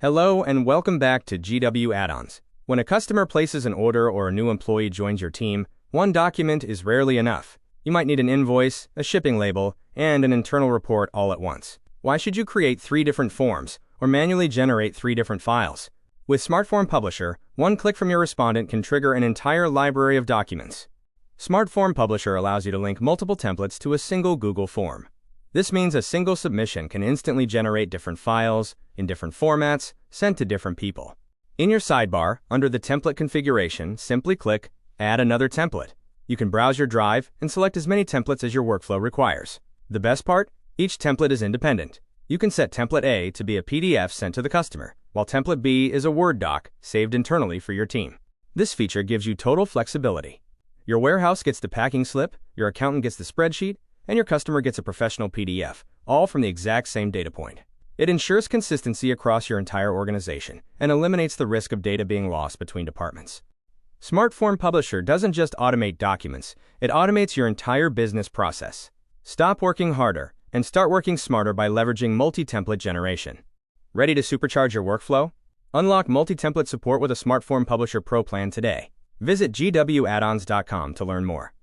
Hello and welcome back to GW Add-ons. When a customer places an order or a new employee joins your team, one document is rarely enough. You might need an invoice, a shipping label, and an internal report all at once. Why should you create 3 different forms or manually generate 3 different files? With Smart Form Publisher, one click from your respondent can trigger an entire library of documents. Smart Form Publisher allows you to link multiple templates to a single Google form. This means a single submission can instantly generate different files, in different formats, sent to different people. In your sidebar, under the template configuration, simply click Add another template. You can browse your drive and select as many templates as your workflow requires. The best part? Each template is independent. You can set template A to be a PDF sent to the customer, while template B is a Word doc saved internally for your team. This feature gives you total flexibility. Your warehouse gets the packing slip, your accountant gets the spreadsheet, and your customer gets a professional PDF, all from the exact same data point. It ensures consistency across your entire organization and eliminates the risk of data being lost between departments. Smart Form Publisher doesn't just automate documents, it automates your entire business process. Stop working harder and start working smarter by leveraging multi-template generation. Ready to supercharge your workflow? Unlock multi-template support with a Smart Form Publisher Pro plan today. Visit gwaddons.com to learn more.